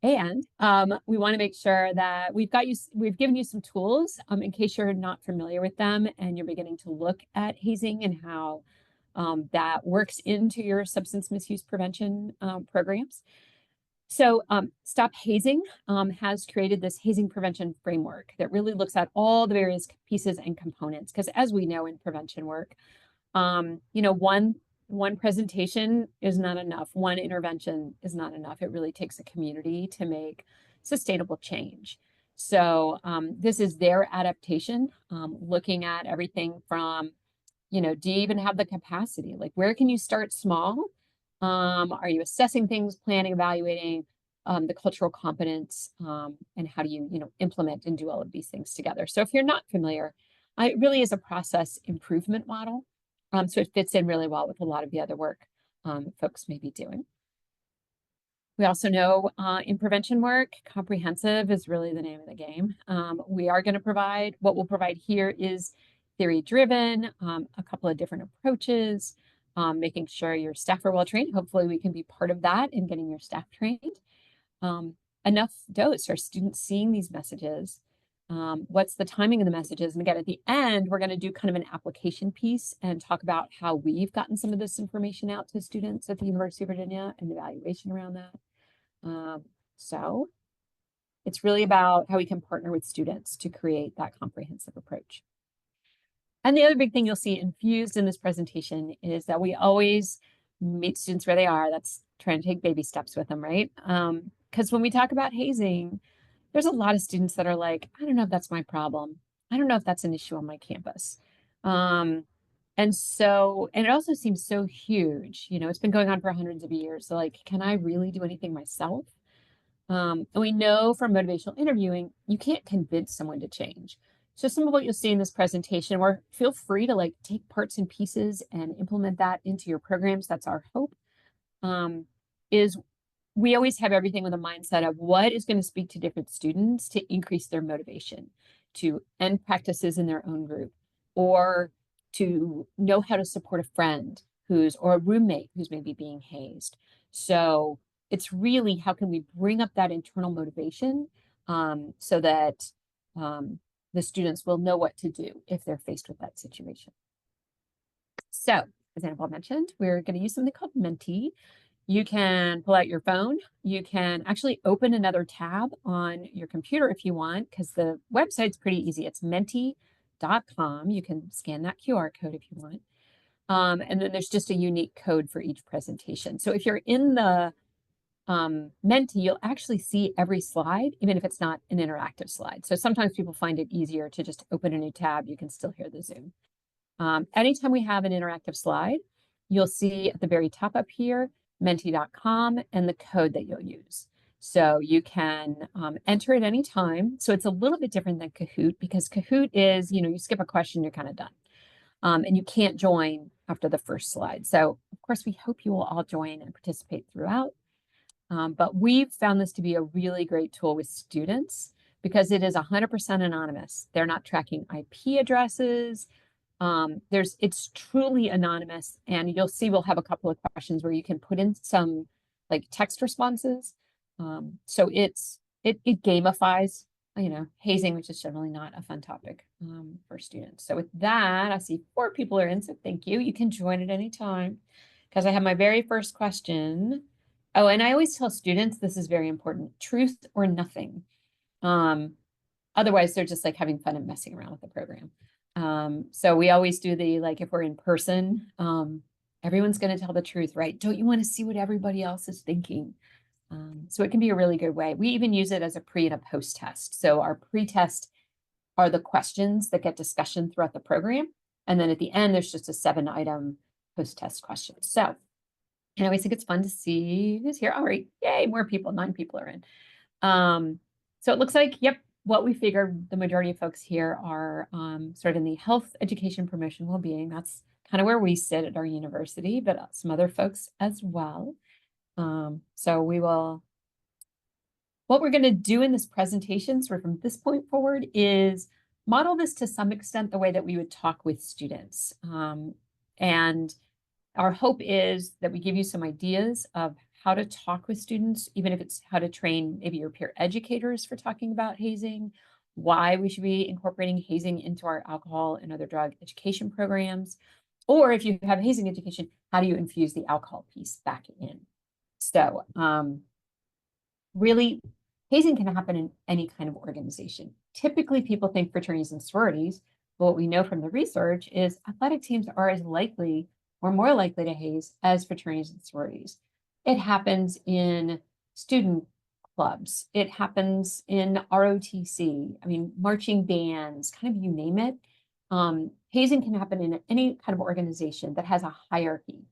And we want to make sure that we've given you some tools in case you're not familiar with them and you're beginning to look at hazing and how that works into your substance misuse prevention programs. So Stop Hazing has created this hazing prevention framework that really looks at all the various pieces and components. Because as we know in prevention work, one presentation is not enough. One intervention is not enough. It really takes a community to make sustainable change. So this is their adaptation, looking at everything from, do you even have the capacity? Like, where can you start small? Are you assessing things, planning, evaluating the cultural competence, and how do you, implement and do all of these things together? So if you're not familiar, it really is a process improvement model. So it fits in really well with a lot of the other work folks may be doing. We also know in prevention work, comprehensive is really the name of the game. We are going to provide, what we'll provide here is theory-driven, a couple of different approaches, making sure your staff are well-trained. Hopefully we can be part of that in getting your staff trained. Enough dose, are students seeing these messages? What's the timing of the messages? And again, at the end, we're going to do kind of an application piece and talk about how we've gotten some of this information out to students at the University of Virginia and the evaluation around that. So it's really about how we can partner with students to create that comprehensive approach. And the other big thing you'll see infused in this presentation is that we always meet students where they are. That's trying to take baby steps with them, right? Because when we talk about hazing, there's a lot of students that are like, I don't know if that's my problem. I don't know if that's an issue on my campus. And it also seems so huge, it's been going on for hundreds of years. So like, can I really do anything myself? And we know from motivational interviewing, you can't convince someone to change. So some of what you'll see in this presentation, or feel free to like take parts and pieces and implement that into your programs. That's our hope. Is we always have everything with a mindset of what is going to speak to different students to increase their motivation, to end practices in their own group, or to know how to support a friend or a roommate who's maybe being hazed. So it's really how can we bring up that internal motivation so that the students will know what to do if they're faced with that situation. So as Annabelle mentioned, we're going to use something called Menti. You can pull out your phone. You can actually open another tab on your computer if you want, because the website's pretty easy. It's menti.com. You can scan that QR code if you want. And then there's just a unique code for each presentation. So if you're in the Menti, you'll actually see every slide, even if it's not an interactive slide. So sometimes people find it easier to just open a new tab. You can still hear the Zoom. Anytime we have an interactive slide, you'll see at the very top up here, menti.com and the code that you'll use. So you can enter at any time. So it's a little bit different than Kahoot, because Kahoot is, you skip a question, you're kind of done. And you can't join after the first slide. So of course, we hope you will all join and participate throughout. But we've found this to be a really great tool with students because it is 100% anonymous. They're not tracking IP addresses. It's truly anonymous, and you'll see we'll have a couple of questions where you can put in some like text responses. So it gamifies, hazing, which is generally not a fun topic for students. So with that, I see 4 people are in, so thank you. You can join at any time because I have my very first question. Oh, and I always tell students this is very important: truth or nothing. Otherwise, they're just like having fun and messing around with the program. So we always do if we're in person, everyone's going to tell the truth, right? Don't you want to see what everybody else is thinking? So it can be a really good way. We even use it as a pre and a post test. So our pre-test are the questions that get discussion throughout the program. And then at the end, there's just a 7-item post-test question. So I always think it's fun to see who's here. All right, yay, more people, 9 people are in. So it looks like, yep, what we figured the majority of folks here are sort of in the health, education, promotion, well-being. That's kind of where we sit at our university, but some other folks as well. So what we're going to do in this presentation, sort of from this point forward, is model this to some extent the way that we would talk with students. And our hope is that we give you some ideas of how to talk with students, even if it's how to train maybe your peer educators for talking about hazing, why we should be incorporating hazing into our alcohol and other drug education programs. Or if you have hazing education, how do you infuse the alcohol piece back in? So really, hazing can happen in any kind of organization. Typically, people think fraternities and sororities, but what we know from the research is athletic teams are as likely or more likely to haze as fraternities and sororities. It happens in student clubs. It happens in ROTC. I mean, marching bands, kind of you name it. Hazing can happen in any kind of organization that has a hierarchy.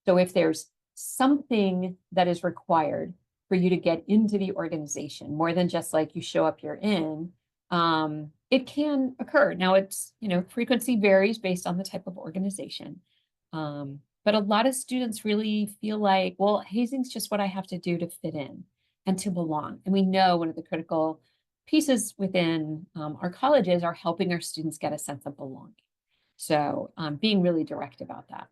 So if there's something that is required for you to get into the organization, more than just like you show up, you're in, it can occur. Now it's, frequency varies based on the type of organization. But a lot of students really feel like, well, hazing's just what I have to do to fit in and to belong. And we know one of the critical pieces within our colleges are helping our students get a sense of belonging. So being really direct about that.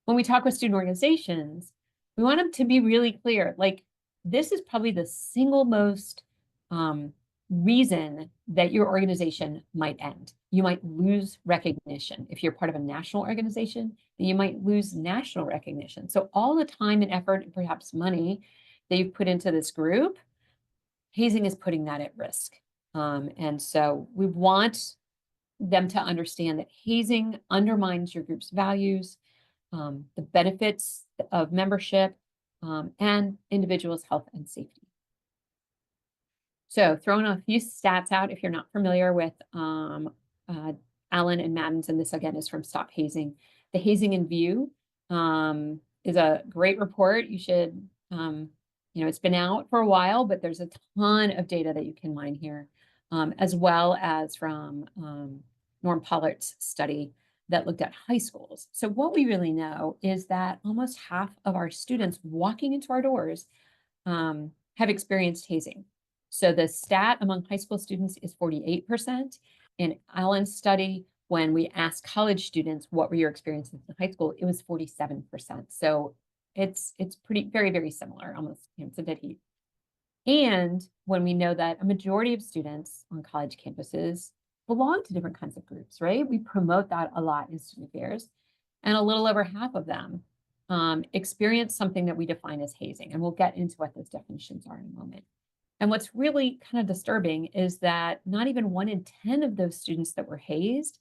When we talk with student organizations, we want them to be really clear, like, this is probably the single most reason that your organization might end. You might lose recognition. If you're part of a national organization, then you might lose national recognition. So all the time and effort and perhaps money that you've put into this group, hazing is putting that at risk. And so we want them to understand that hazing undermines your group's values, the benefits of membership, and individuals' health and safety. So throwing a few stats out, if you're not familiar with Allen and Madden's, and this again is from Stop Hazing. The Hazing in View is a great report. You should, it's been out for a while, but there's a ton of data that you can mine here, as well as from Norm Pollard's study that looked at high schools. So what we really know is that almost half of our students walking into our doors have experienced hazing. So the stat among high school students is 48%. In Allen's study, when we asked college students, what were your experiences in high school, it was 47%. So it's pretty, very, very similar, almost, it's a dead heat. And when we know that a majority of students on college campuses belong to different kinds of groups, right? We promote that a lot in student affairs. And a little over half of them experience something that we define as hazing. And we'll get into what those definitions are in a moment. And what's really kind of disturbing is that not even 1 in 10 of those students that were hazed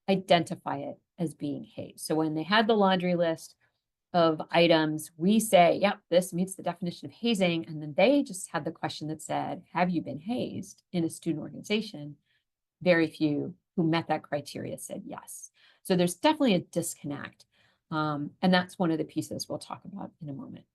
identify it as being hazed. So when they had the laundry list of items, we say, yep, this meets the definition of hazing. And then they just had the question that said, have you been hazed in a student organization? Very few who met that criteria said yes. So there's definitely a disconnect. And that's one of the pieces we'll talk about in a moment.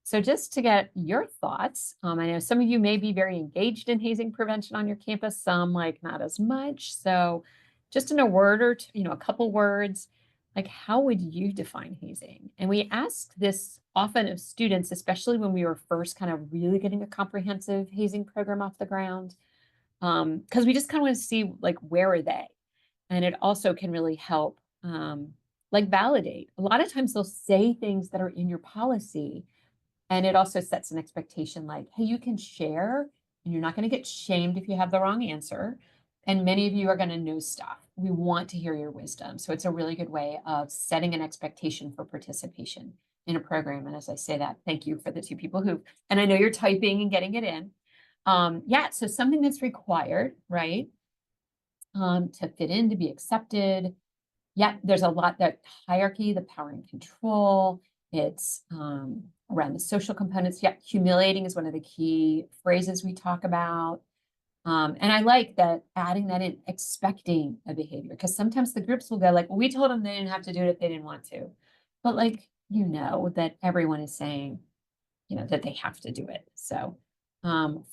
So just to get your thoughts, I know some of you may be very engaged in hazing prevention on your campus, some like not as much. So just in a word or two, a couple words, like how would you define hazing? And we ask this often of students, especially when we were first kind of really getting a comprehensive hazing program off the ground, because we just kind of want to see like, where are they? And it also can really help like validate. A lot of times they'll say things that are in your policy, and it also sets an expectation like, hey, you can share and you're not going to get shamed if you have the wrong answer. And many of you are going to know stuff. We want to hear your wisdom. So it's a really good way of setting an expectation for participation in a program. And as I say that, thank you for the 2 people and I know you're typing and getting it in. Yeah, so something that's required, right? To fit in, to be accepted. Yeah, there's a lot, that hierarchy, the power and control. It's around the social components. Yeah, humiliating is one of the key phrases we talk about. And I like that, adding that in, expecting a behavior, because sometimes the groups will go like, well, we told them they didn't have to do it if they didn't want to. But like, that everyone is saying, that they have to do it. So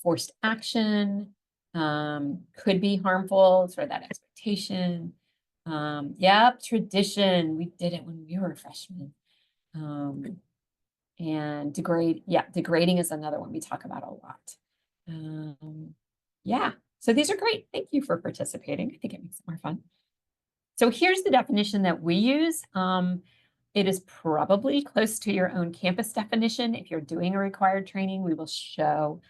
forced action could be harmful, sort of that expectation. Yep, tradition. We did it when we were freshmen. And degrading is another one we talk about a lot. Yeah, so these are great. Thank you for participating. I think it makes it more fun. So here's the definition that we use. It is probably close to your own campus definition. If you're doing a required training, we will show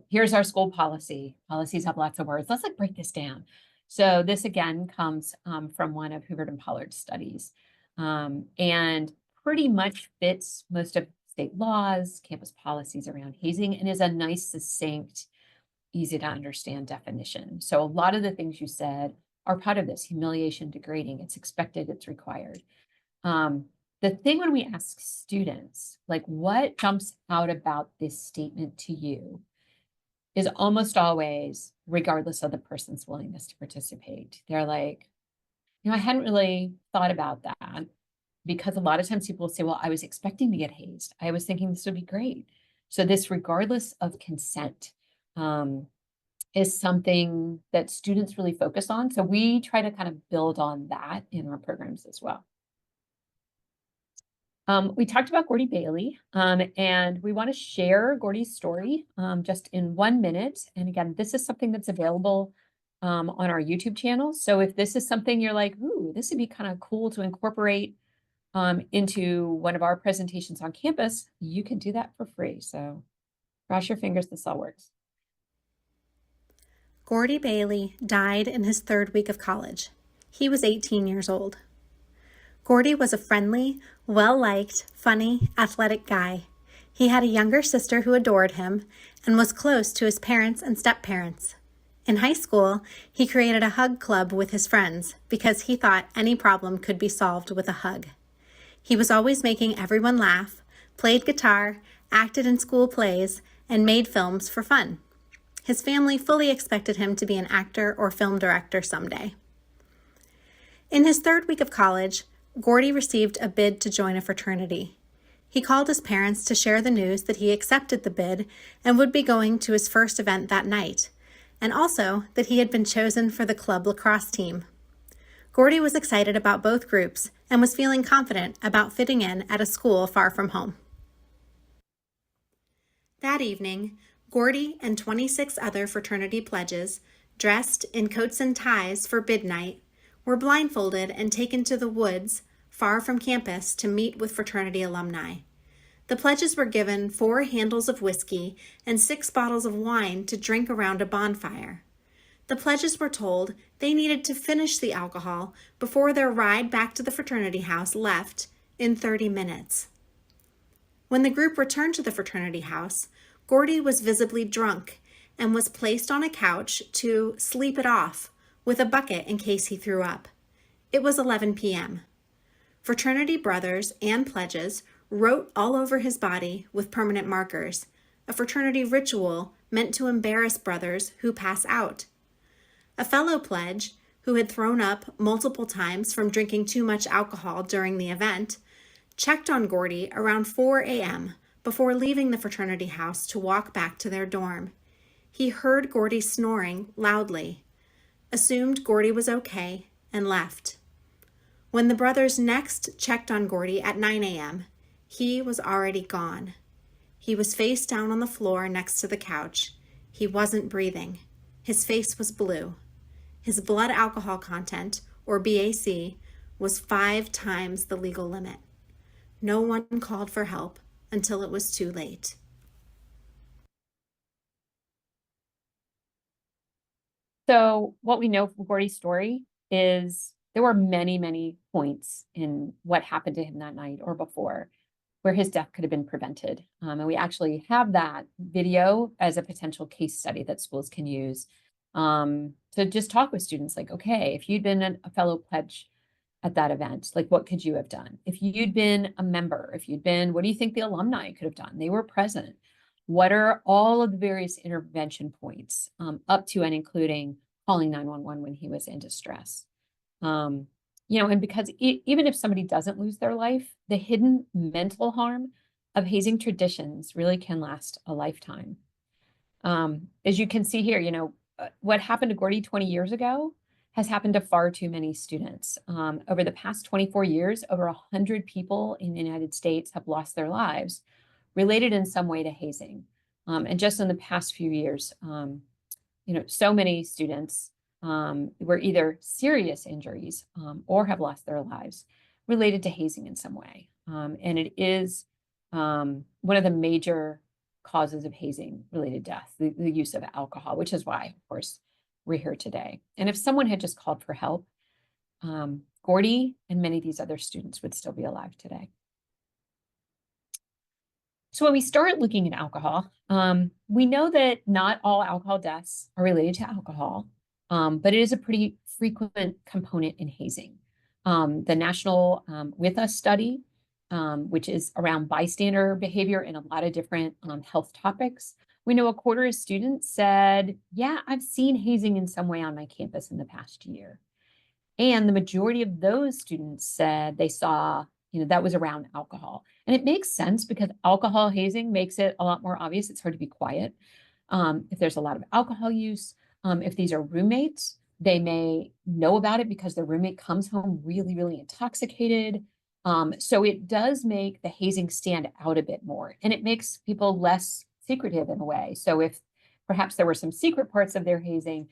here's our school policy. Policies have lots of words. Let's like break this down. So this again comes from one of Hubert and Pollard's studies, and pretty much fits most of state laws, campus policies around hazing, and is a nice, succinct, easy to understand definition. So a lot of the things you said are part of this: humiliation, degrading. It's expected, it's required. The thing when we ask students, like, what jumps out about this statement to you, is almost always, regardless of the person's willingness to participate. They're like, I hadn't really thought about that, because a lot of times people will say, well, I was expecting to get hazed. I was thinking this would be great. So this, regardless of consent, is something that students really focus on. So we try to kind of build on that in our programs as well. We talked about Gordie Bailey, and we want to share Gordie's story just in 1 minute. And again, this is something that's available on our YouTube channel. So if this is something you're like, ooh, this would be kind of cool to incorporate into one of our presentations on campus, you can do that for free. So cross your fingers this all works. Gordie Bailey died in his 3rd week of college. He was 18 years old. Gordie was a friendly, well-liked, funny, athletic guy. He had a younger sister who adored him and was close to his parents and step-parents. In high school, he created a hug club with his friends because he thought any problem could be solved with a hug. He was always making everyone laugh, played guitar, acted in school plays, and made films for fun. His family fully expected him to be an actor or film director someday. In his 3rd week of college, Gordie received a bid to join a fraternity. He called his parents to share the news that he accepted the bid and would be going to his first event that night, and also that he had been chosen for the club lacrosse team. Gordie was excited about both groups and was feeling confident about fitting in at a school far from home. That evening, Gordie and 26 other fraternity pledges, dressed in coats and ties for bid night, were blindfolded and taken to the woods far from campus to meet with fraternity alumni. The pledges were given 4 handles of whiskey and 6 bottles of wine to drink around a bonfire. The pledges were told they needed to finish the alcohol before their ride back to the fraternity house left in 30 minutes. When the group returned to the fraternity house, Gordie was visibly drunk and was placed on a couch to sleep it off with a bucket in case he threw up. It was 11 p.m. Fraternity brothers and pledges wrote all over his body with permanent markers, a fraternity ritual meant to embarrass brothers who pass out. A fellow pledge, who had thrown up multiple times from drinking too much alcohol during the event, checked on Gordie around 4 a.m. before leaving the fraternity house to walk back to their dorm. He heard Gordie snoring loudly, assumed Gordie was okay, and left. When the brothers next checked on Gordie at 9 a.m., he was already gone. He was face down on the floor next to the couch. He wasn't breathing. His face was blue. His blood alcohol content, or BAC, was 5 times the legal limit. No one called for help until it was too late. So what we know from Gordie's story is there were many, many points in what happened to him that night or before where his death could have been prevented. And we actually have that video as a potential case study that schools can use to just talk with students like, okay, if you'd been a fellow pledge at that event, like what could you have done? If you'd been a member, what do you think the alumni could have done? They were present. What are all of the various intervention points up to and including calling 911 when he was in distress? And because even if somebody doesn't lose their life, the hidden mental harm of hazing traditions really can last a lifetime. As you can see here, what happened to Gordie 20 years ago has happened to far too many students. Over the past 24 years, over 100 people in the United States have lost their lives related in some way to hazing. And just in the past few years, so many students were either serious injuries or have lost their lives related to hazing in some way. And it is one of the major causes of hazing related death, the use of alcohol, which is why, of course, we're here today. And if someone had just called for help, Gordie and many of these other students would still be alive today. So when we start looking at alcohol, we know that not all alcohol deaths are related to alcohol, but it is a pretty frequent component in hazing. The National With Us study, which is around bystander behavior in a lot of different health topics. We know a quarter of students said, yeah, I've seen hazing in some way on my campus in the past year. And the majority of those students said they saw, that was around alcohol. And it makes sense because alcohol hazing makes it a lot more obvious. It's hard to be quiet. If there's a lot of alcohol use, if these are roommates, they may know about it because their roommate comes home really, really intoxicated. So it does make the hazing stand out a bit more, and it makes people less secretive in a way. So if perhaps there were some secret parts of their hazing,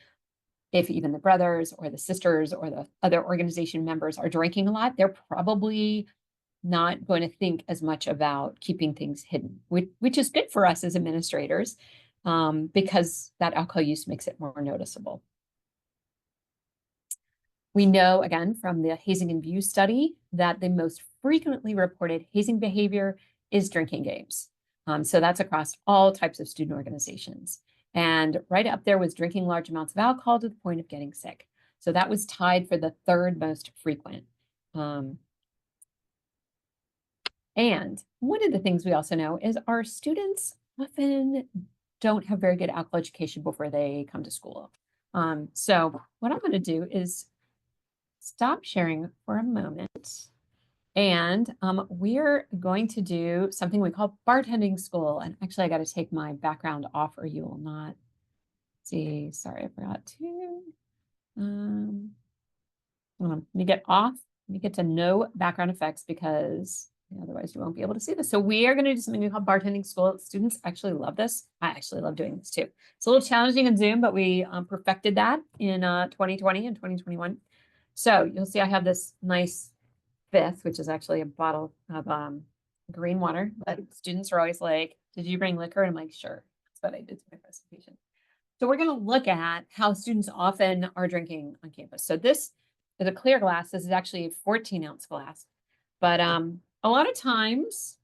if even the brothers or the sisters or the other organization members are drinking a lot, they're probably not going to think as much about keeping things hidden, which is good for us as administrators, because that alcohol use makes it more noticeable. We know, again, from the Hazing in View study that the most frequently reported hazing behavior is drinking games. So that's across all types of student organizations. And right up there was drinking large amounts of alcohol to the point of getting sick. So that was tied for the third most frequent. And one of the things we also know is our students often don't have very good alcohol education before they come to school. So what I'm going to do is stop sharing for a moment. And we're going to do something we call bartending school. And actually, I got to take my background off or you will not see. Sorry, I forgot to. Let me get off. Let me get to no background effects because otherwise you won't be able to see this. So we are going to do something we call bartending school. Students actually love this. I actually love doing this too. It's a little challenging in Zoom, but we perfected that in 2020 and 2021. So you'll see I have this nice fifth, which is actually a bottle of green water. But students are always like, did you bring liquor? And I'm like, sure. That's what I did to my presentation. So we're going to look at how students often are drinking on campus. So this is a clear glass. This is actually a 14-ounce glass. But a lot of times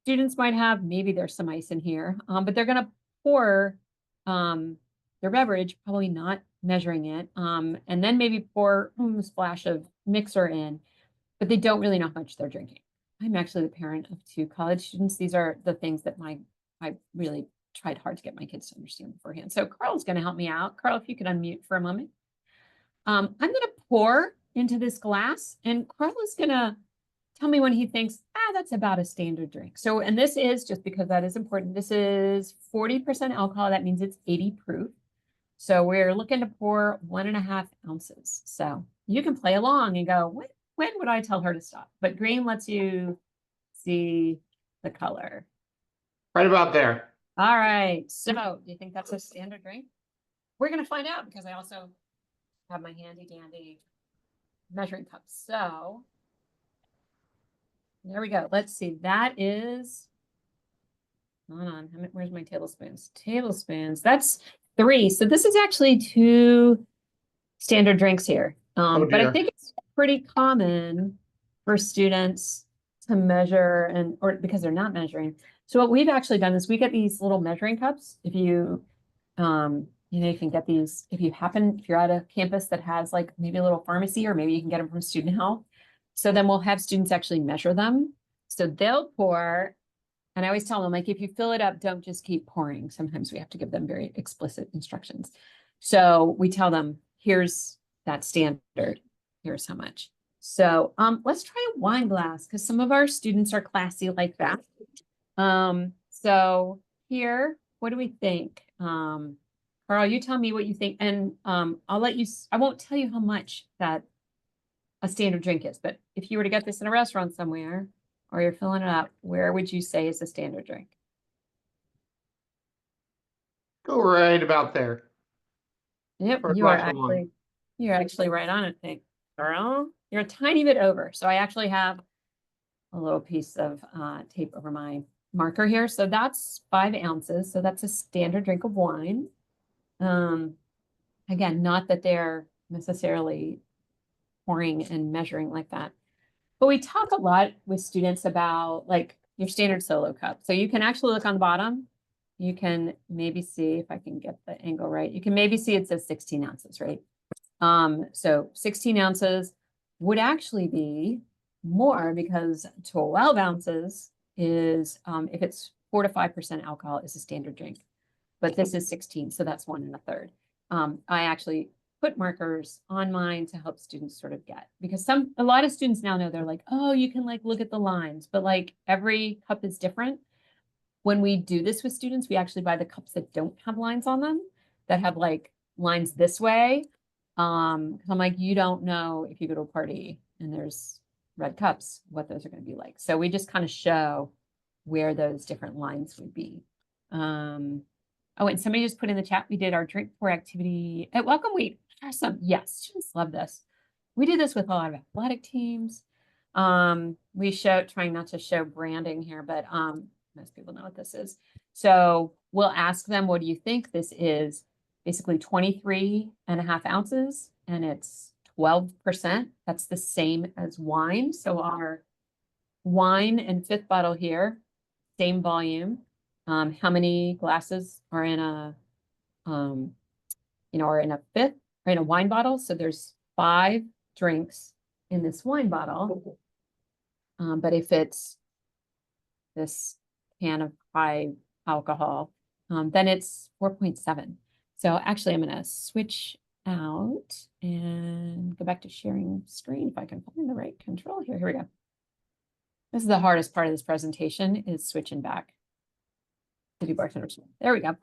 students might have, maybe there's some ice in here, but they're going to pour their beverage, probably not measuring it, and then maybe pour a splash of mixer in, but they don't really know how much they're drinking. I'm actually the parent of 2 college students. These are the things that I really tried hard to get my kids to understand beforehand. So Carl's going to help me out. Carl, if you could unmute for a moment. I'm going to pour into this glass, and Carl is going to tell me when he thinks, that's about a standard drink. So, and this is, just because that is important, this is 40% alcohol. That means it's 80 proof. So we're looking to pour 1.5 ounces. So you can play along and go, when would I tell her to stop? But green lets you see the color. Right about there. All right. So do you think that's a standard drink? We're going to find out because I also have my handy dandy measuring cup. So there we go. Let's see. That is, hold on. Where's my tablespoons? Tablespoons. That's 3. So this is actually 2 standard drinks here. But I think it's pretty common for students to measure or because they're not measuring. So what we've actually done is we get these little measuring cups. If you, you can get these if you're at a campus that has like maybe a little pharmacy, or maybe you can get them from student health. So then we'll have students actually measure them. So they'll pour, and I always tell them, like, if you fill it up, don't just keep pouring. Sometimes we have to give them very explicit instructions. So we tell them, here's that standard. Here's how much. So let's try a wine glass because some of our students are classy like that. So here, what do we think? Carl, you tell me what you think, and I won't tell you how much that a standard drink is, but if you were to get this in a restaurant somewhere or you're filling it up, where would you say is a standard drink? Go right about there. Yep, you're actually right on it, Pig. girl. You're a tiny bit over. So I actually have a little piece of tape over my marker here. So that's 5 ounces. So that's a standard drink of wine. Again, not that they're necessarily pouring and measuring like that. But we talk a lot with students about like your standard solo cup. So you can actually look on the bottom. You can maybe see if I can get the angle right. You can maybe see it says 16 ounces, right? So 16 ounces would actually be more because 12 ounces is, if it's 4 to 5% alcohol, is a standard drink. But this is 16, so that's 1 1/3. I actually put markers on mine to help students sort of get, because a lot of students now know, they're like, oh, you can like look at the lines, but like every cup is different. When we do this with students, we actually buy the cups that don't have lines on them, that have like lines this way. 'Cause I'm like, you don't know if you go to a party and there's red cups, what those are going to be like. So we just kind of show where those different lines would be. Oh, and somebody just put in the chat, we did our drink pour activity at Welcome Week. Awesome. Yes, students love this. We do this with a lot of athletic teams. We show, trying not to show branding here, but most people know what this is. So we'll ask them, what do you think? This is basically 23.5 ounces and it's 12%. That's the same as wine. So our wine and 5th bottle here, same volume. How many glasses are in a, are in a 5th, or in a wine bottle? So there's 5 drinks in this wine bottle. But if it's this can of high alcohol, then it's 4.7. So actually I'm going to switch out and go back to sharing screen if I can find the right control here. Here we go. This is the hardest part of this presentation, is switching back to do bartenders. There we go.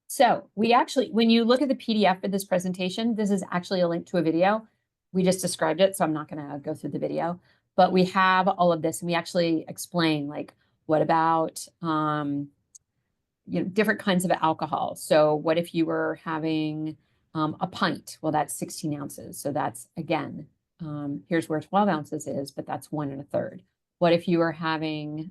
So we actually, when you look at the PDF for this presentation, this is actually a link to a video. We just described it, so I'm not going to go through the video, but we have all of this and we actually explain like, what about, different kinds of alcohol. So what if you were having a pint? Well, that's 16 ounces. So that's, again, here's where 12 ounces is, but that's 1 1/3. What if you were having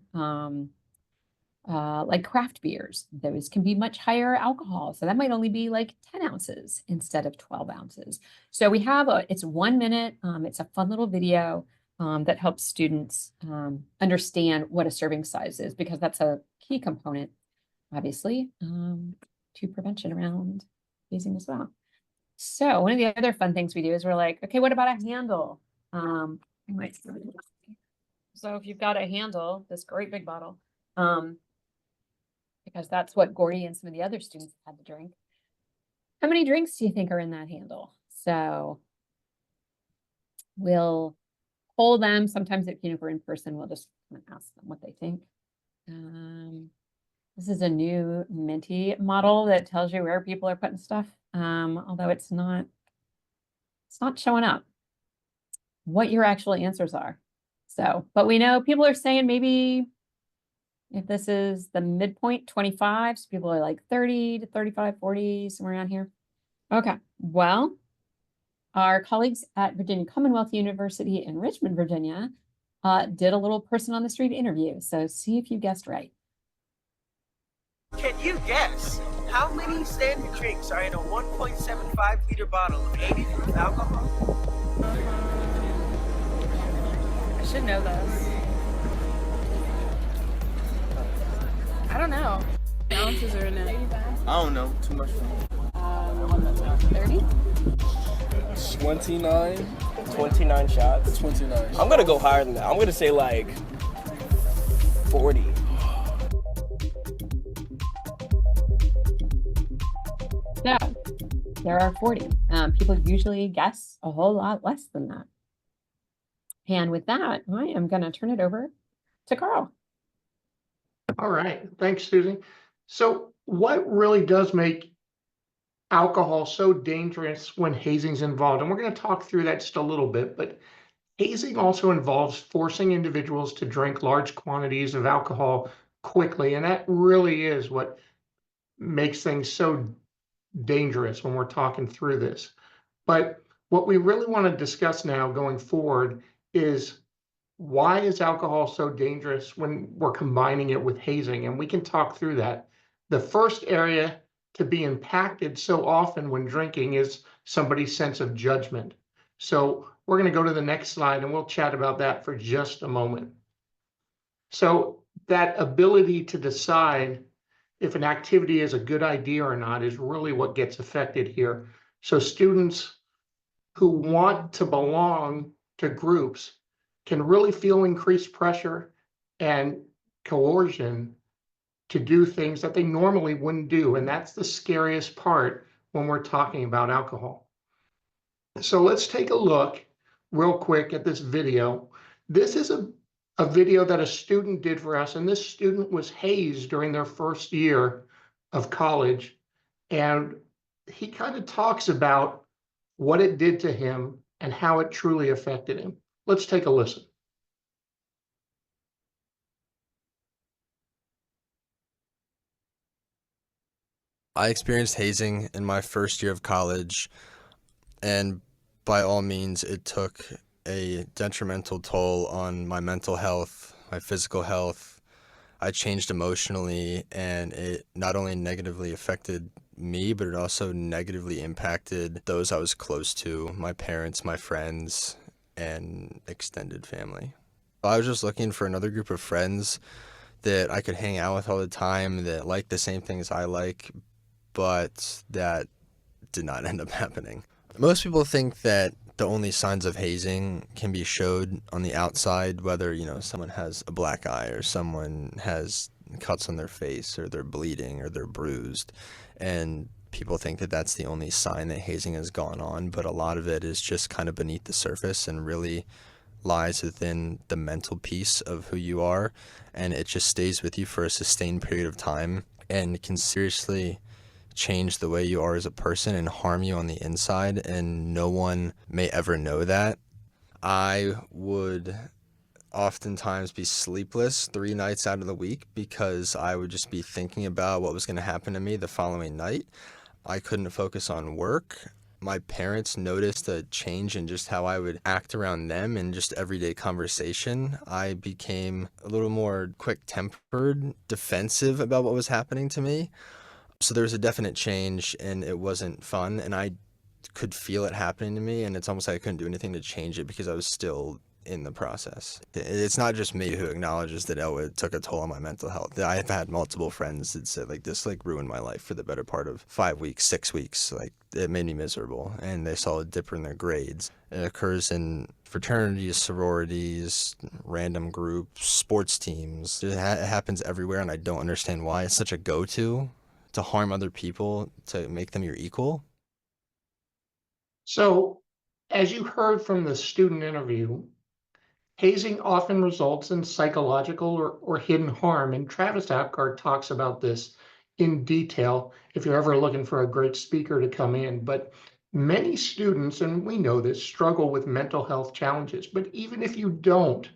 like craft beers? Those can be much higher alcohol. So that might only be like 10 ounces instead of 12 ounces. So we have it's 1 minute. It's a fun little video that helps students understand what a serving size is, because that's a key component, obviously, to prevention around hazing as well. So one of the other fun things we do is we're like, okay, what about a handle? So if you've got a handle, this great big bottle, because that's what Gordie and some of the other students had to drink. How many drinks do you think are in that handle? So we'll poll them. Sometimes if we're in person, we'll just kind of ask them what they think. This is a new Minty model that tells you where people are putting stuff, although it's not showing up what your actual answers are. So, but we know people are saying maybe if this is the midpoint, 25, so people are like 30 to 35, 40, somewhere around here. Okay, well, our colleagues at Virginia Commonwealth University in Richmond, Virginia, did a little person on the street interview. So see if you guessed right. Can you guess how many standard drinks are in a 1.75 liter bottle of 80 proof alcohol? I should know this. I don't know. How many ounces are in it? I don't know. Too much for me. 30? 29 shots. 29. I'm gonna go higher than that. I'm gonna say like 40. So there are 40. People usually guess a whole lot less than that. And with that, I am going to turn it over to Carl. All right. Thanks, Susie. So what really does make alcohol so dangerous when hazing's involved? And we're going to talk through that just a little bit, but hazing also involves forcing individuals to drink large quantities of alcohol quickly. And that really is what makes things so dangerous when we're talking through this. But what we really want to discuss now going forward is, why is alcohol so dangerous when we're combining it with hazing? And we can talk through that. The first area to be impacted so often when drinking is somebody's sense of judgment. So we're going to go to the next slide and we'll chat about that for just a moment. So that ability to decide if an activity is a good idea or not is really what gets affected here. So students who want to belong to groups can really feel increased pressure and coercion to do things that they normally wouldn't do. And that's the scariest part when we're talking about alcohol. So let's take a look real quick at this video. This is a video that a student did for us, and this student was hazed during their first year of college. And he kind of talks about what it did to him and how it truly affected him. Let's take a listen. I experienced hazing in my first year of college, and by all means, it took a detrimental toll on my mental health, my physical health. I changed emotionally, and it not only negatively affected me, but it also negatively impacted those I was close to, my parents, my friends, and extended family. I was just looking for another group of friends that I could hang out with all the time, that like the same things I like, but that did not end up happening. Most people think that the only signs of hazing can be showed on the outside, whether, someone has a black eye or someone has cuts on their face or they're bleeding or they're bruised. And people think that that's the only sign that hazing has gone on, but a lot of it is just kind of beneath the surface and really lies within the mental piece of who you are, and it just stays with you for a sustained period of time and can seriously change the way you are as a person and harm you on the inside, and no one may ever know that. I would oftentimes be sleepless 3 nights out of the week because I would just be thinking about what was going to happen to me the following night. I couldn't focus on work. My parents noticed a change in just how I would act around them in just everyday conversation. I became a little more quick-tempered, defensive about what was happening to me. So there was a definite change, and it wasn't fun, and I could feel it happening to me, and it's almost like I couldn't do anything to change it because I was still in the process. It's not just me who acknowledges that, it took a toll on my mental health. I've had multiple friends that said, this ruined my life for the better part of 5 weeks, 6 weeks. It made me miserable, and they saw a dip in their grades. It occurs in fraternities, sororities, random groups, sports teams. It happens everywhere, and I don't understand why. It's such a go-to to harm other people, to make them your equal. So, as you heard from the student interview, hazing often results in psychological or hidden harm, and Travis Apgard talks about this in detail if you're ever looking for a great speaker to come in. But many students, and we know this, struggle with mental health challenges. But even if you don't,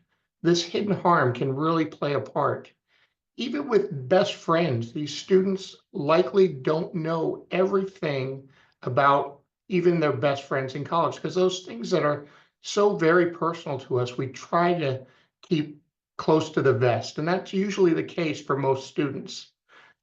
this hidden harm can really play a part. Even with best friends, these students likely don't know everything about even their best friends in college, because those things that are so very personal to us, we try to keep close to the vest. And that's usually the case for most students.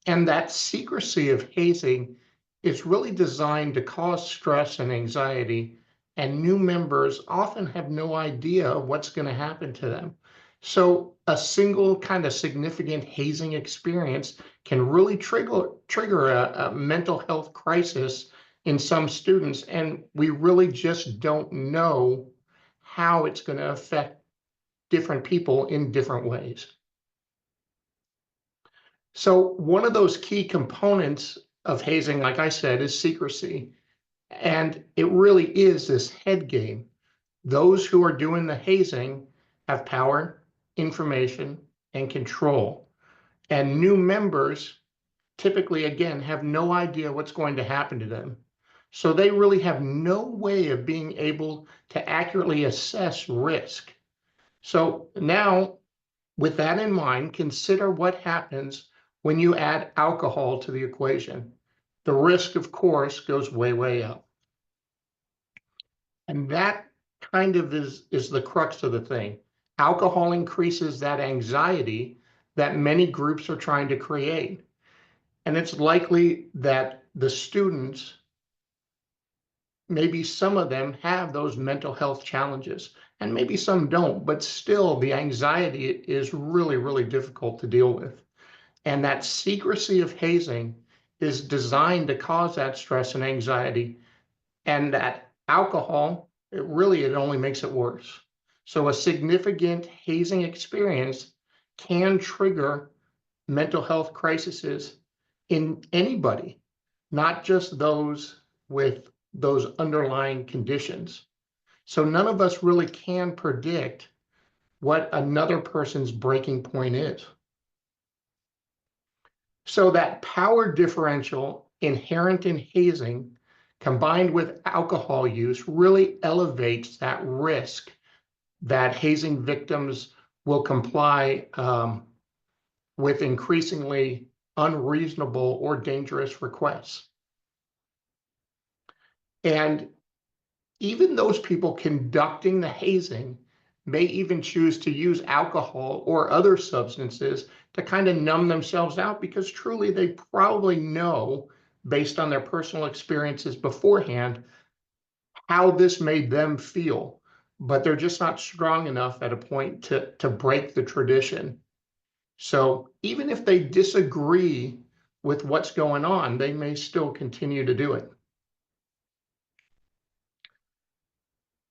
And that secrecy of hazing is really designed to cause stress and anxiety. And new members often have no idea what's going to happen to them. So a single kind of significant hazing experience can really trigger a mental health crisis in some students, and we really just don't know how it's going to affect different people in different ways. So one of those key components of hazing, like I said, is secrecy. And it really is this head game. Those who are doing the hazing have power, information, and control. And new members typically, again, have no idea what's going to happen to them. So they really have no way of being able to accurately assess risk. So now, with that in mind, consider what happens when you add alcohol to the equation. the risk, of course, goes way, way up. And that kind of is the crux of the thing. Alcohol increases that anxiety that many groups are trying to create. And it's likely that the students, maybe some of them have those mental health challenges, and maybe some don't, but still the anxiety is really, really difficult to deal with. And that secrecy of hazing is designed to cause that stress and anxiety. And that alcohol, it only makes it worse. So a significant hazing experience can trigger mental health crises in anybody, not just those with those underlying conditions. So none of us really can predict what another person's breaking point is. So that power differential inherent in hazing combined with alcohol use really elevates that risk that hazing victims will comply with increasingly unreasonable or dangerous requests. And even those people conducting the hazing may even choose to use alcohol or other substances to kind of numb themselves out, because truly they probably know, based on their personal experiences beforehand, how this made them feel, but they're just not strong enough at a point to break the tradition. So even if they disagree with what's going on, they may still continue to do it.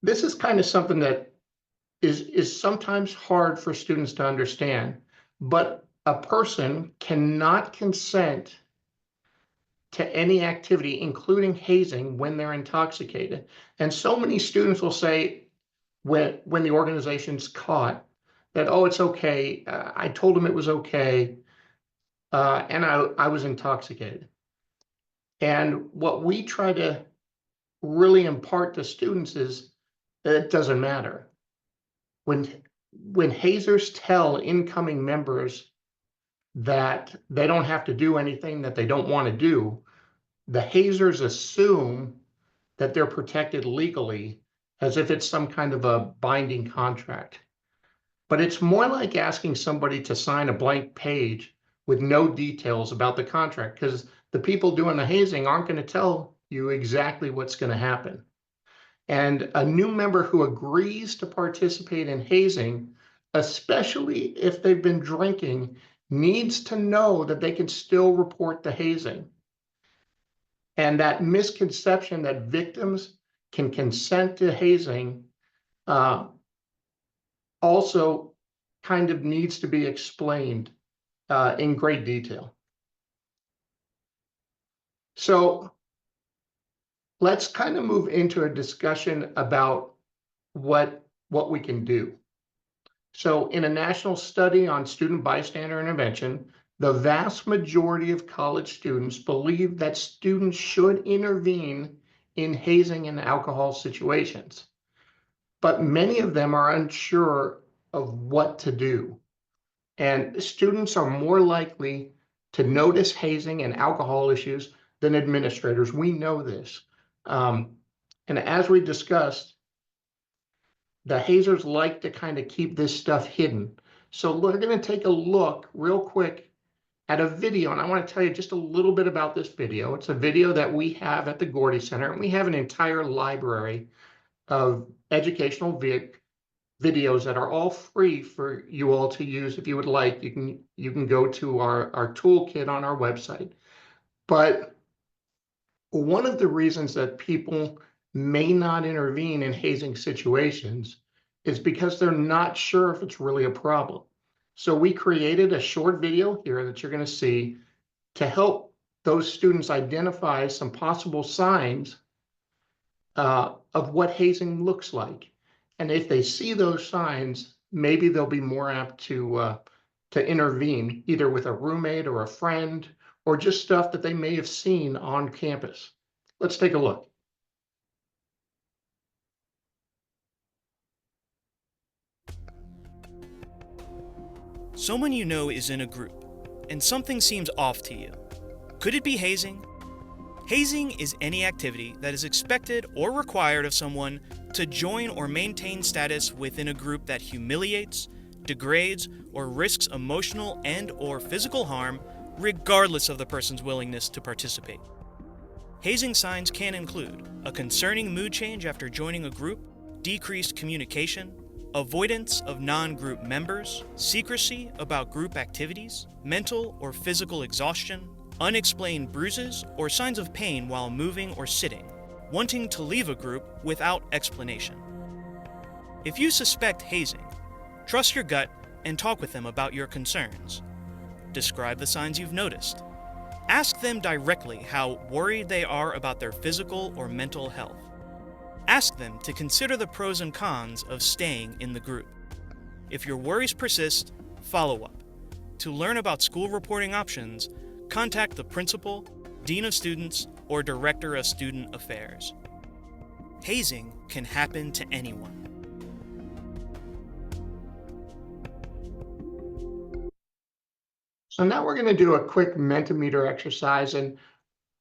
This is kind of something that is sometimes hard for students to understand, but a person cannot consent to any activity, including hazing, when they're intoxicated. And so many students will say, when the organization's caught, that, oh, it's okay, I told them it was okay, and I was intoxicated. And what we try to really impart to students is that it doesn't matter. When hazers tell incoming members that they don't have to do anything that they don't want to do, the hazers assume that they're protected legally, as if it's some kind of a binding contract. But it's more like asking somebody to sign a blank page with no details about the contract, because the people doing the hazing aren't going to tell you exactly what's going to happen. And a new member who agrees to participate in hazing, especially if they've been drinking, needs to know that they can still report the hazing. And that misconception that victims can consent to hazing also kind of needs to be explained in great detail. So let's kind of move into a discussion about what we can do. So in a national study on student bystander intervention, the vast majority of college students believe that students should intervene in hazing and alcohol situations. But many of them are unsure of what to do. And students are more likely to notice hazing and alcohol issues than administrators. We know this. And as we discussed, the hazers like to kind of keep this stuff hidden. So we're going to take a look real quick at a video, and I want to tell you just a little bit about this video. It's a video that we have at the Gordie Center, and we have an entire library of educational videos that are all free for you all to use. If you would like, you can go to our toolkit on our website. But one of the reasons that people may not intervene in hazing situations is because they're not sure if it's really a problem. So we created a short video here that you're going to see to help those students identify some possible signs of what hazing looks like. And if they see those signs, maybe they'll be more apt to intervene, either with a roommate or a friend, or just stuff that they may have seen on campus. Let's take a look. Someone you know is in a group, and something seems off to you. Could it be hazing? Hazing is any activity that is expected or required of someone to join or maintain status within a group that humiliates, degrades, or risks emotional and/or physical harm, regardless of the person's willingness to participate. Hazing signs can include a concerning mood change after joining a group, decreased communication, avoidance of non-group members, secrecy about group activities, mental or physical exhaustion, unexplained bruises or signs of pain while moving or sitting, wanting to leave a group without explanation. If you suspect hazing, trust your gut and talk with them about your concerns. Describe the signs you've noticed. Ask them directly how worried they are about their physical or mental health. Ask them to consider the pros and cons of staying in the group. If your worries persist, follow up. To learn about school reporting options, contact the principal, dean of students, or director of student affairs. Hazing can happen to anyone. So now we're going to do a quick Mentimeter exercise, and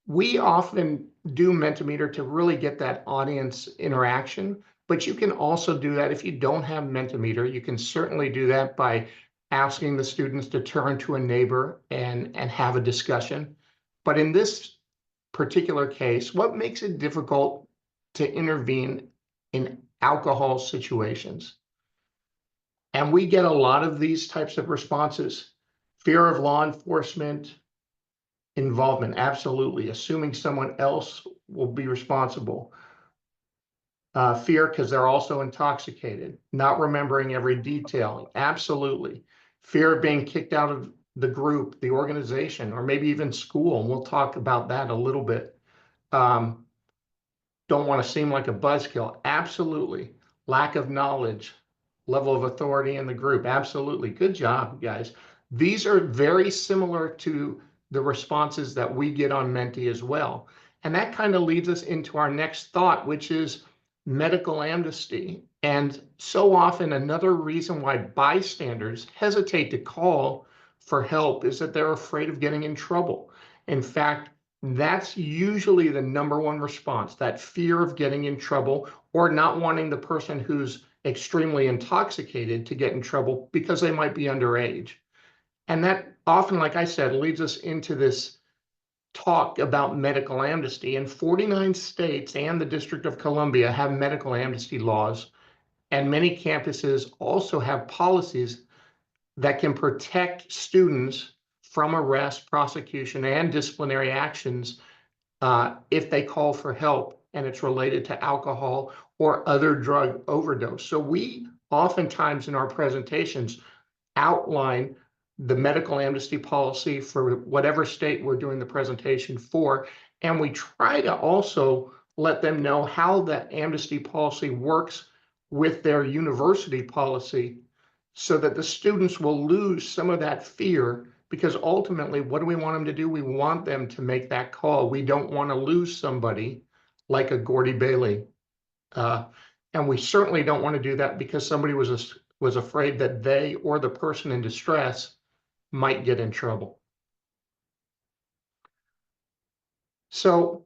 we often do Mentimeter to really get that audience interaction, but you can also do that if you don't have Mentimeter. You can certainly do that by asking the students to turn to a neighbor and have a discussion. But in this particular case, what makes it difficult to intervene in alcohol situations? And we get a lot of these types of responses. Fear of law enforcement involvement, absolutely. Assuming someone else will be responsible. Fear because they're also intoxicated. Not remembering every detail, absolutely. Fear of being kicked out of the group, the organization, or maybe even school. And we'll talk about that a little bit. Don't want to seem like a buzzkill, absolutely. Lack of knowledge, level of authority in the group, absolutely. Good job, guys. These are very similar to the responses that we get on Menti as well. And that kind of leads us into our next thought, which is medical amnesty. And so often another reason why bystanders hesitate to call for help is that they're afraid of getting in trouble. In fact, that's usually the number one response, that fear of getting in trouble or not wanting the person who's extremely intoxicated to get in trouble because they might be underage. And that often, like I said, leads us into this talk about medical amnesty. And 49 states and the District of Columbia have medical amnesty laws. And many campuses also have policies that can protect students from arrest, prosecution, and disciplinary actions if they call for help and it's related to alcohol or other drug overdose. So we oftentimes in our presentations outline the medical amnesty policy for whatever state we're doing the presentation for. And we try to also let them know how that amnesty policy works with their university policy so that the students will lose some of that fear, because ultimately, what do we want them to do? We want them to make that call. We don't want to lose somebody like a Gordie Bailey. And we certainly don't want to do that because somebody was afraid that they or the person in distress might get in trouble. So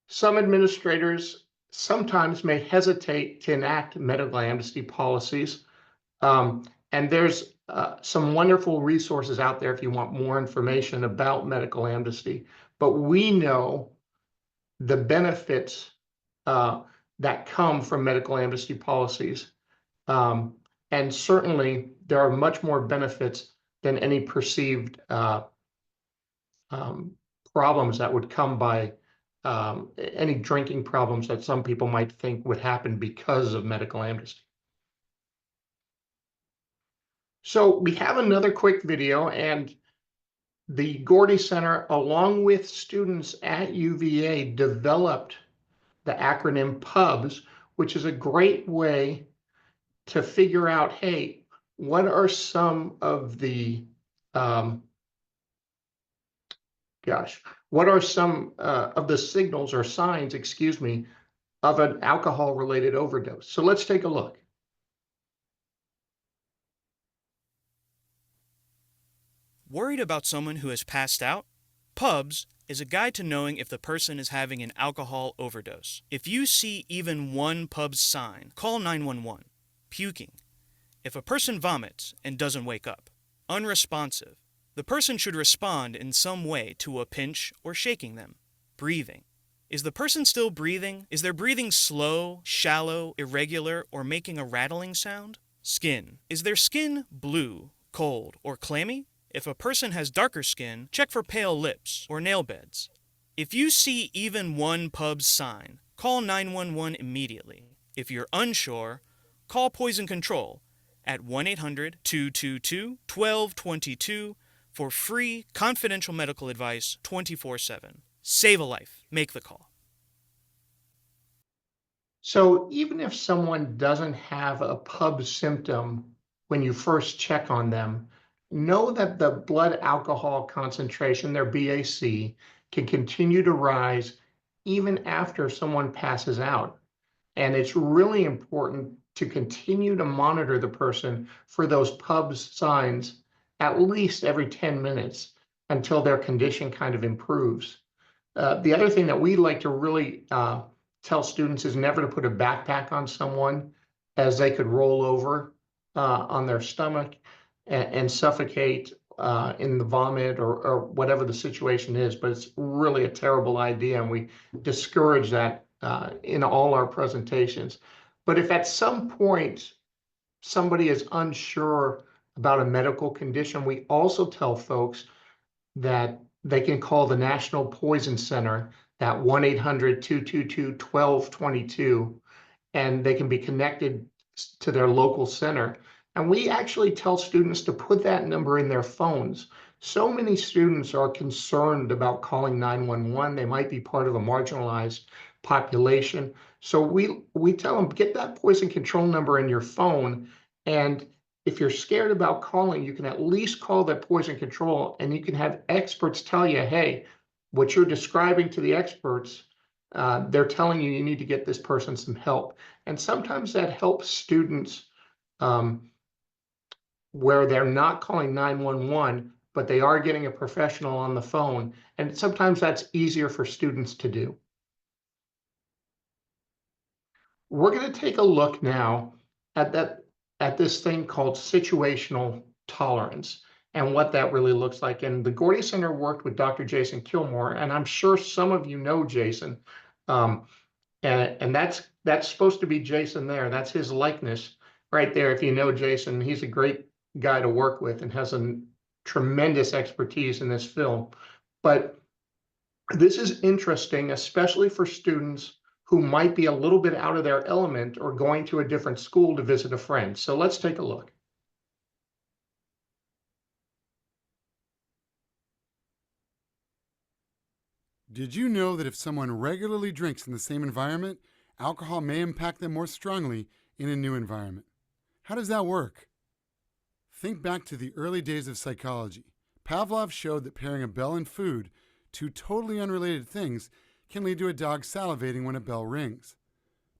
some administrators sometimes may hesitate to enact medical amnesty policies. And there's some wonderful resources out there if you want more information about medical amnesty. But we know the benefits that come from medical amnesty policies. And certainly there are much more benefits than any perceived problems that would come by any drinking problems that some people might think would happen because of medical amnesty. So we have another quick video, and the Gordie Center, along with students at UVA, developed the acronym PUBS, which is a great way to figure out, hey, what are some of the, what are some of the signals or signs, excuse me, of an alcohol-related overdose? So let's take a look. Worried about someone who has passed out? PUBS is a guide to knowing if the person is having an alcohol overdose. If you see even one pub's sign, call 911. Puking. If a person vomits and doesn't wake up. Unresponsive. The person should respond in some way to a pinch or shaking them. Breathing. Is the person still breathing? Is their breathing slow, shallow, irregular, or making a rattling sound? Skin. Is their skin blue, cold, or clammy? If a person has darker skin, check for pale lips or nail beds. If you see even one pub's sign, call 911 immediately. If you're unsure, call Poison Control at 1-800-222-1222 for free, confidential medical advice 24/7. Save a life. Make the call. So even if someone doesn't have a pub symptom when you first check on them, know that the blood alcohol concentration, their BAC, can continue to rise even after someone passes out. And it's really important to continue to monitor the person for those pubs signs at least every 10 minutes until their condition kind of improves. The other thing that we like to really tell students is never to put a backpack on someone, as they could roll over on their stomach and suffocate in the vomit or whatever the situation is. But it's really a terrible idea, and we discourage that in all our presentations. But if at some point somebody is unsure about a medical condition, we also tell folks that they can call the National Poison Center at 1-800-222-1222, and they can be connected to their local center. And we actually tell students to put that number in their phones. So many students are concerned about calling 911. They might be part of a marginalized population. So we tell them, get that poison control number in your phone. And if you're scared about calling, you can at least call that poison control, and you can have experts tell you, hey, what you're describing to the experts, they're telling you need to get this person some help. And sometimes that helps students where they're not calling 911, but they are getting a professional on the phone. And sometimes that's easier for students to do. We're going to take a look now at this thing called situational tolerance and what that really looks like. And the Gordie Center worked with Dr. Jason Kilmore, and I'm sure some of you know Jason. And that's supposed to be Jason there. That's his likeness right there. If you know Jason, he's a great guy to work with and has a tremendous expertise in this field. But this is interesting, especially for students who might be a little bit out of their element or going to a different school to visit a friend. So let's take a look. Did you know that if someone regularly drinks in the same environment, alcohol may impact them more strongly in a new environment? How does that work? Think back to the early days of psychology. Pavlov showed that pairing a bell and food, two totally unrelated things, can lead to a dog salivating when a bell rings.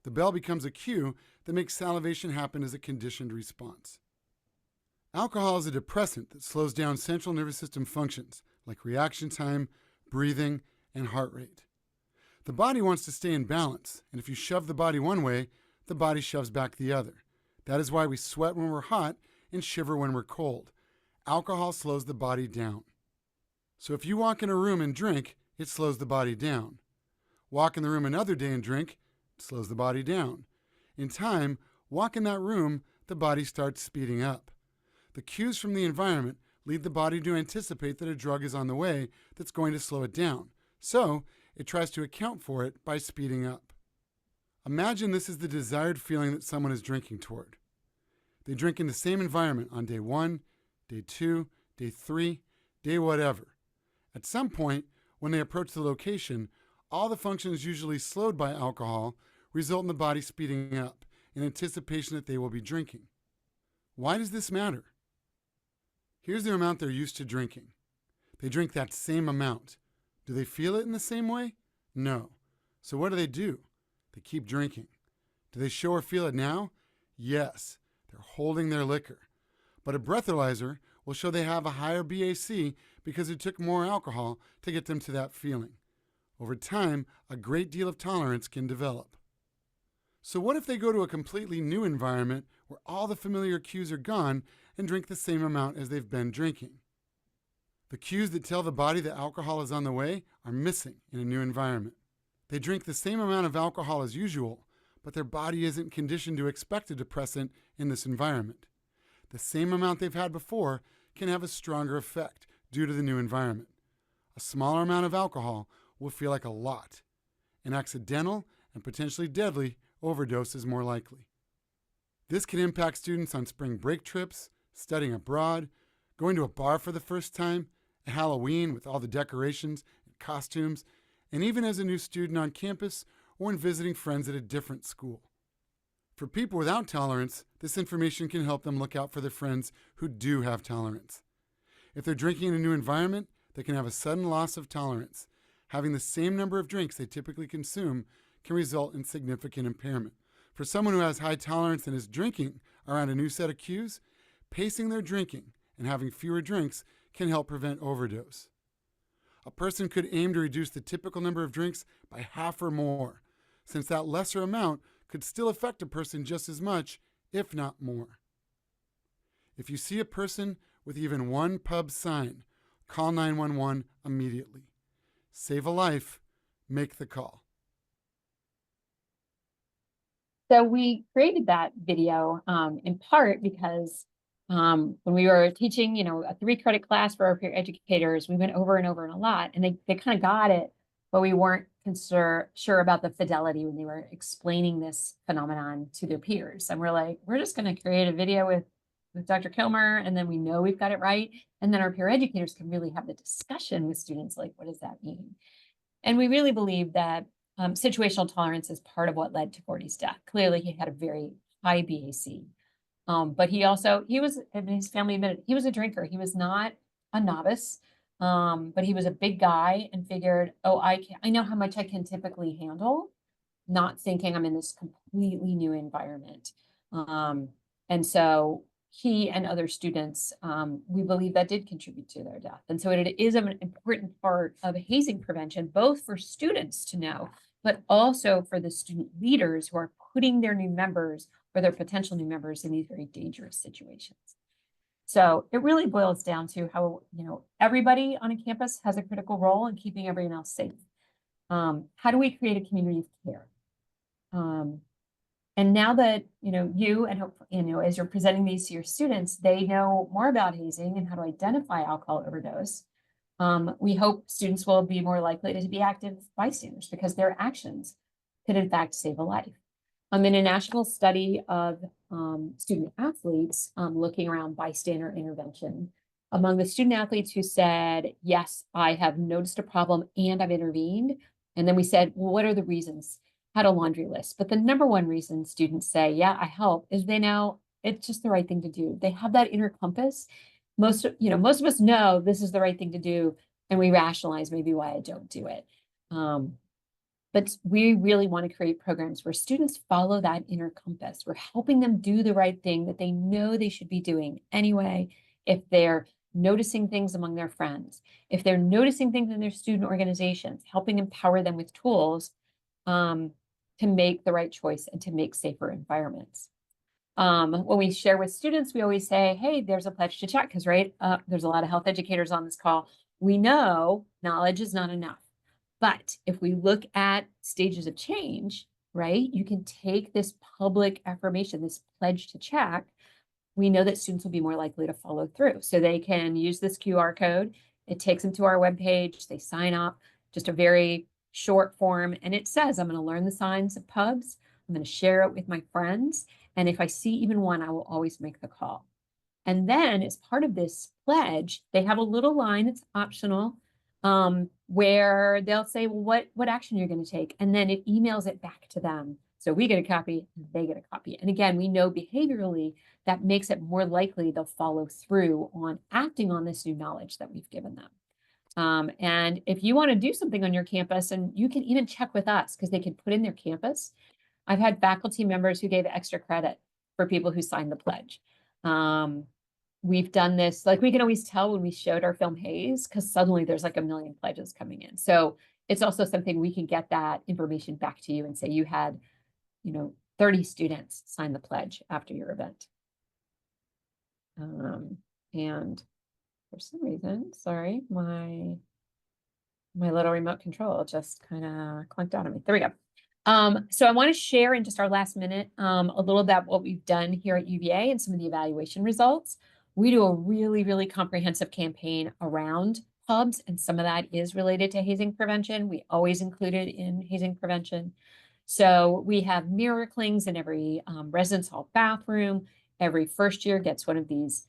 The bell becomes a cue that makes salivation happen as a conditioned response. Alcohol is a depressant that slows down central nervous system functions like reaction time, breathing, and heart rate. The body wants to stay in balance, and if you shove the body one way, the body shoves back the other. That is why we sweat when we're hot and shiver when we're cold. Alcohol slows the body down. So if you walk in a room and drink, it slows the body down. Walk in the room another day and drink, it slows the body down. In time, walk in that room, the body starts speeding up. The cues from the environment lead the body to anticipate that a drug is on the way that's going to slow it down. So it tries to account for it by speeding up. Imagine this is the desired feeling that someone is drinking toward. They drink in the same environment on day 1, day 2, day 3, day whatever. At some point, when they approach the location, all the functions usually slowed by alcohol result in the body speeding up in anticipation that they will be drinking. Why does this matter? Here's the amount they're used to drinking. They drink that same amount. Do they feel it in the same way? No. So what do? They keep drinking. Do they show or feel it now? Yes. They're holding their liquor. But a breathalyzer will show they have a higher BAC because it took more alcohol to get them to that feeling. Over time, a great deal of tolerance can develop. So what if they go to a completely new environment where all the familiar cues are gone and drink the same amount as they've been drinking? The cues that tell the body that alcohol is on the way are missing in a new environment. They drink the same amount of alcohol as usual, but their body isn't conditioned to expect a depressant in this environment. The same amount they've had before can have a stronger effect due to the new environment. A smaller amount of alcohol will feel like a lot. An accidental and potentially deadly overdose is more likely. This can impact students on spring break trips, studying abroad, going to a bar for the first time, at Halloween with all the decorations and costumes, and even as a new student on campus or when visiting friends at a different school. For people without tolerance, this information can help them look out for their friends who do have tolerance. If they're drinking in a new environment, they can have a sudden loss of tolerance. Having the same number of drinks they typically consume can result in significant impairment. For someone who has high tolerance and is drinking around a new set of cues, pacing their drinking and having fewer drinks can help prevent overdose. A person could aim to reduce the typical number of drinks by half or more, since that lesser amount could still affect a person just as much, if not more. If you see a person with even one pub sign, call 911 immediately. Save a life, make the call. So we created that video in part because when we were teaching, a 3-credit class for our peer educators, we went over and over and a lot, and they kind of got it, but we weren't sure about the fidelity when they were explaining this phenomenon to their peers. And we're like, we're just going to create a video with Dr. Kilmer, and then we know we've got it right. And then our peer educators can really have the discussion with students, like, what does that mean? And we really believe that situational tolerance is part of what led to Gordie's death. Clearly, he had a very high BAC. But his family admitted, he was a drinker. He was not a novice, but he was a big guy and figured, I know how much I can typically handle, not thinking I'm in this completely new environment. And so he and other students, we believe that did contribute to their death. And so it is an important part of hazing prevention, both for students to know, but also for the student leaders who are putting their new members or their potential new members in these very dangerous situations. So it really boils down to how, everybody on a campus has a critical role in keeping everyone else safe. How do we create a community of care? And now that, you and hope, as you're presenting these to your students, they know more about hazing and how to identify alcohol overdose. We hope students will be more likely to be active bystanders because their actions could in fact save a life. In a national study of student athletes looking around bystander intervention, among the student athletes who said, yes, I have noticed a problem and I've intervened. And then we said, well, what are the reasons? Had a laundry list. But the number one reason students say, yeah, I help, is they know it's just the right thing to do. They have that inner compass. Most of us know this is the right thing to do, and we rationalize maybe why I don't do it. But we really want to create programs where students follow that inner compass. We're helping them do the right thing that they know they should be doing anyway. If they're noticing things among their friends, if they're noticing things in their student organizations, helping empower them with tools to make the right choice and to make safer environments. When we share with students, we always say, hey, there's a pledge to check, because there's a lot of health educators on this call. We know knowledge is not enough. But if we look at stages of change, right, you can take this public affirmation, this pledge to check. We know that students will be more likely to follow through. So they can use this QR code. It takes them to our webpage. They sign up, just a very short form. And it says, I'm going to learn the signs of pubs. I'm going to share it with my friends. And if I see even one, I will always make the call. And then as part of this pledge, they have a little line that's optional where they'll say, well, what action you're going to take. And then it emails it back to them. So we get a copy, they get a copy. And again, we know behaviorally that makes it more likely they'll follow through on acting on this new knowledge that we've given them. And if you want to do something on your campus, and you can even check with us because they can put in their campus. I've had faculty members who gave extra credit for people who signed the pledge. we've done this, like we can always tell when we showed our film Haze, because suddenly there's like a million pledges coming in. So it's also something we can get that information back to you and say you had, 30 students sign the pledge after your event. And for some reason, sorry, my little remote control just kind of clunked out on me. There we go. So I want to share in just our last minute a little about what we've done here at UVA and some of the evaluation results. We do a really, really comprehensive campaign around pubs, and some of that is related to hazing prevention. We always include it in hazing prevention. So we have mirror clings in every residence hall bathroom. Every first year gets one of these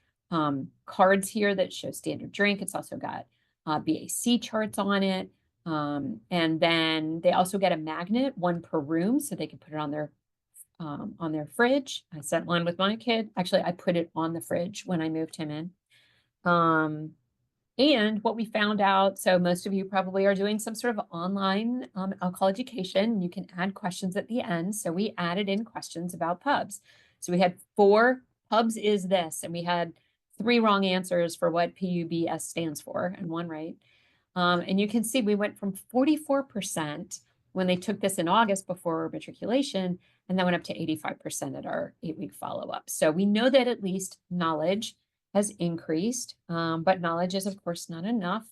cards here that shows standard drink. It's also got BAC charts on it. And then they also get a magnet, one per room, so they can put it on their fridge. I sent one with my kid. Actually, I put it on the fridge when I moved him in. And what we found out, so most of you probably are doing some sort of online alcohol education. You can add questions at the end. So we added in questions about pubs. So we had 4 pubs is this, and we had 3 wrong answers for what PUBS stands for and 1 right. And you can see we went from 44% when they took this in August before matriculation, and then went up to 85% at our 8-week follow-up. So we know that at least knowledge has increased, but knowledge is of course not enough.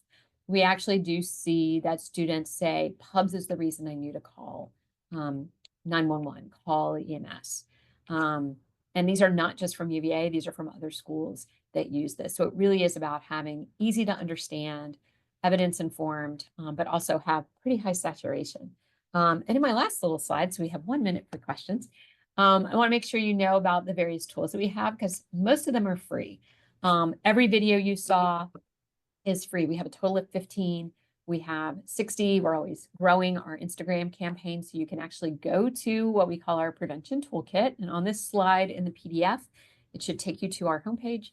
We actually do see that students say pubs is the reason I knew to call 911, call EMS. And these are not just from UVA, these are from other schools that use this. So it really is about having easy to understand, evidence informed, but also have pretty high saturation. And in my last little slide, so we have 1 minute for questions. I want to make sure you know about the various tools that we have, because most of them are free. Every video you saw is free. We have a total of 15. We have 60. We're always growing our Instagram campaign. So you can actually go to what we call our prevention toolkit. And on this slide in the PDF, it should take you to our homepage.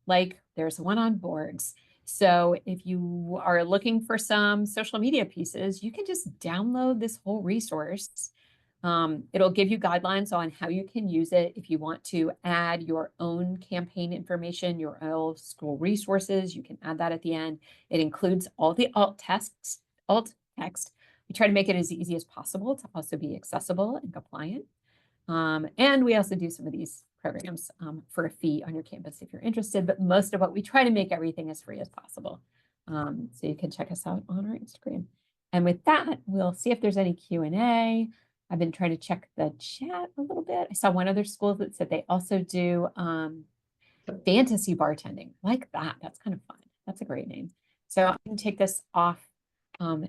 Like there's one on boards. So if you are looking for some social media pieces, you can just download this whole resource. It'll give you guidelines on how you can use it. If you want to add your own campaign information, your own school resources, you can add that at the end. It includes all the alt text. We try to make it as easy as possible to also be accessible and compliant. And we also do some of these programs for a fee on your campus if you're interested, but most of what we try to make everything as free as possible. So you can check us out on our Instagram. And with that, we'll see if there's any Q&A. I've been trying to check the chat a little bit. I saw one other school that said they also do fantasy bartending. Like that. That's kind of fun. That's a great name. So I'm going to take this off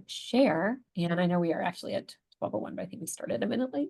share. And I know we are actually at 12:01, but I think we started a minute late.